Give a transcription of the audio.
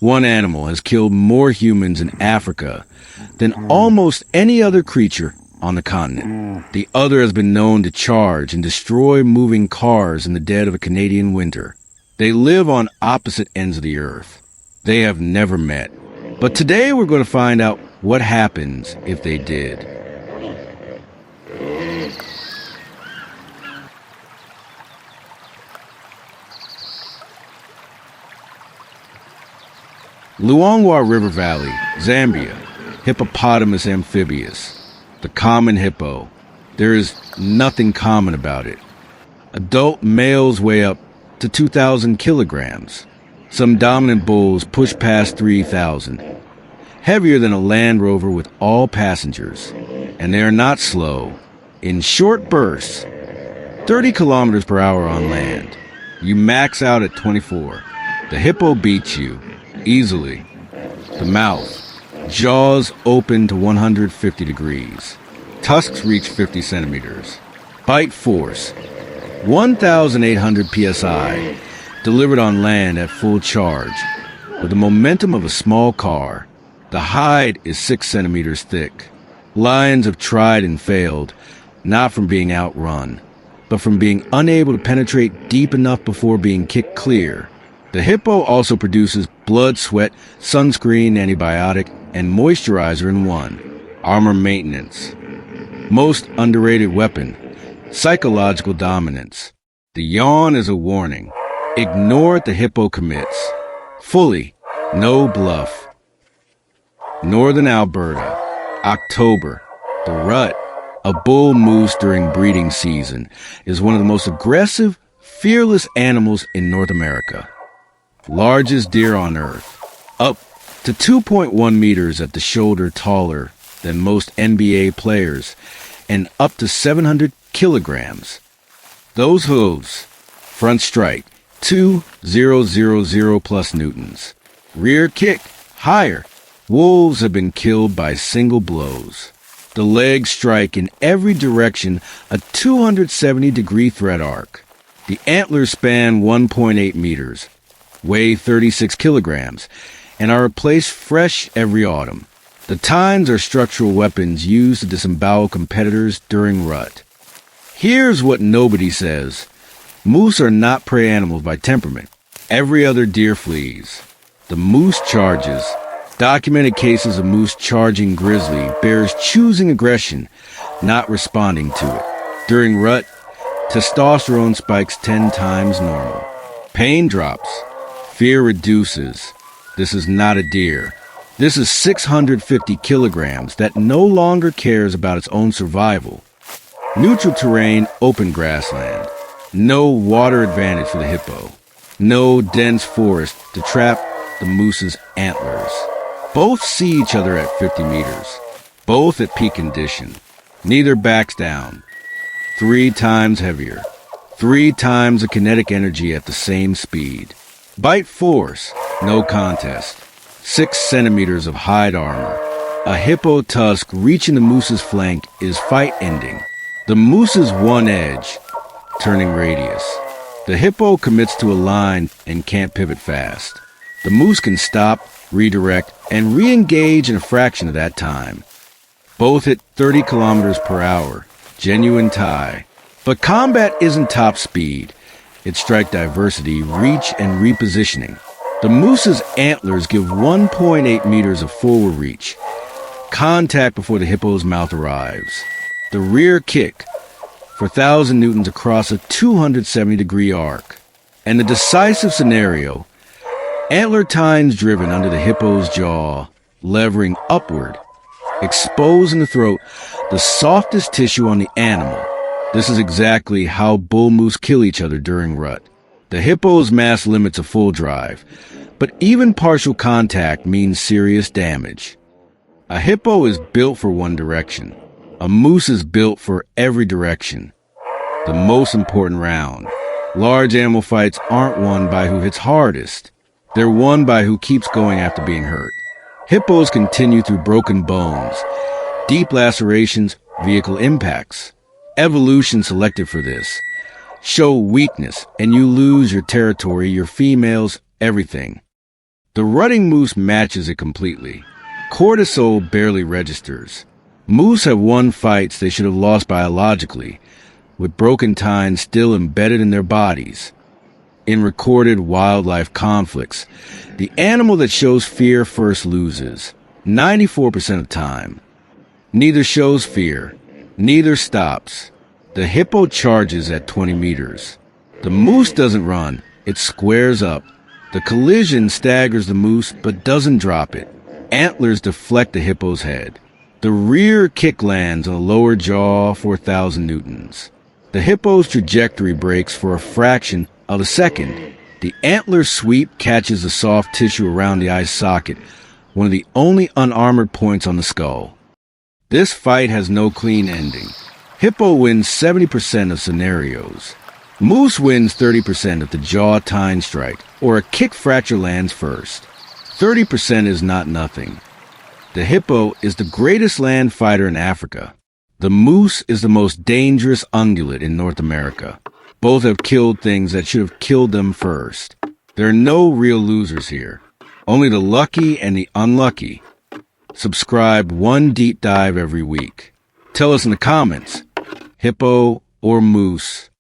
One animal has killed more humans in Africa than almost any other creature on the continent. The other has been known to charge and destroy moving cars in the dead of a Canadian winter. They live on opposite ends of the earth. They have never met. But today we're going to find out what happens if they did. Luangwa River Valley, Zambia, hippopotamus amphibious, the common hippo. There is nothing common about it. Adult males weigh up to 2,000 kilograms. Some dominant bulls push past 3,000. Heavier than a Land Rover with all passengers. And they are not slow. In short bursts, 30 kilometers per hour on land. You max out at 24. The hippo beats you. Easily. The mouth. Jaws open to 150 degrees. Tusks reach 50 centimeters. Bite force. 1,800 psi. Delivered on land at full charge. With the momentum of a small car. The hide is 6 centimeters thick. Lions have tried and failed, not from being outrun, but from being unable to penetrate deep enough before being kicked clear. The hippo also produces blood, sweat, sunscreen, antibiotic, and moisturizer in one. Armor maintenance. Most underrated weapon. Psychological dominance. The yawn is a warning. Ignore it, the hippo commits. Fully. No bluff. Northern Alberta. October. The rut, a bull moose during breeding season, is one of the most aggressive, fearless animals in North America. Largest deer on Earth, up to 2.1 meters at the shoulder, taller than most NBA players, and up to 700 kilograms. Those hooves, front strike, 2,000 plus newtons. Rear kick, higher. Wolves have been killed by single blows. The legs strike in every direction a 270-degree threat arc. The antlers span 1.8 meters. Weigh 36 kilograms, and are replaced fresh every autumn. The tines are structural weapons used to disembowel competitors during rut. Here's what nobody says. Moose are not prey animals by temperament. Every other deer flees. The moose charges. Documented cases of moose charging grizzly bears choosing aggression, not responding to it. During rut, testosterone spikes 10 times normal. Pain drops. Fear reduces. This is not a deer. This is 650 kilograms that no longer cares about its own survival. Neutral terrain, open grassland. No water advantage for the hippo. No dense forest to trap the moose's antlers. Both see each other at 50 meters. Both at peak condition. Neither backs down. 3 times heavier. 3 times the kinetic energy at the same speed. Bite force, no contest. 6 centimeters of hide armor. A hippo tusk reaching the moose's flank is fight ending. The moose's one edge, turning radius. The hippo commits to a line and can't pivot fast. The moose can stop, redirect, and re-engage in a fraction of that time. Both hit 30 kilometers per hour, genuine tie. But combat isn't top speed. It's strike diversity, reach, and repositioning. The moose's antlers give 1.8 meters of forward reach. Contact before the hippo's mouth arrives. The rear kick, for 1,000 newtons across a 270-degree arc. And the decisive scenario, antler tines driven under the hippo's jaw, levering upward, exposing the throat, the softest tissue on the animal. This is exactly how bull moose kill each other during rut. The hippo's mass limits a full drive, but even partial contact means serious damage. A hippo is built for one direction. A moose is built for every direction. The most important round. Large animal fights aren't won by who hits hardest. They're won by who keeps going after being hurt. Hippos continue through broken bones, deep lacerations, vehicle impacts. Evolution selected for this. Show weakness, and you lose your territory, your females, everything. The rutting moose matches it completely. Cortisol barely registers. Moose have won fights they should have lost biologically, with broken tines still embedded in their bodies. In recorded wildlife conflicts, the animal that shows fear first loses, 94% of the time. Neither shows fear, neither stops. The hippo charges at 20 meters. The moose doesn't run, it squares up. The collision staggers the moose but doesn't drop it. Antlers deflect the hippo's head. The rear kick lands on the lower jaw for 1,000 newtons. The hippo's trajectory breaks for a fraction of a second. The antler sweep catches the soft tissue around the eye socket, one of the only unarmored points on the skull. This fight has no clean ending. Hippo wins 70% of scenarios. Moose wins 30% if the jaw tine strike or a kick fracture lands first. 30% is not nothing. The hippo is the greatest land fighter in Africa. The moose is the most dangerous ungulate in North America. Both have killed things that should have killed them first. There are no real losers here. Only the lucky and the unlucky. Subscribe one deep dive every week. Tell us in the comments, hippo or moose?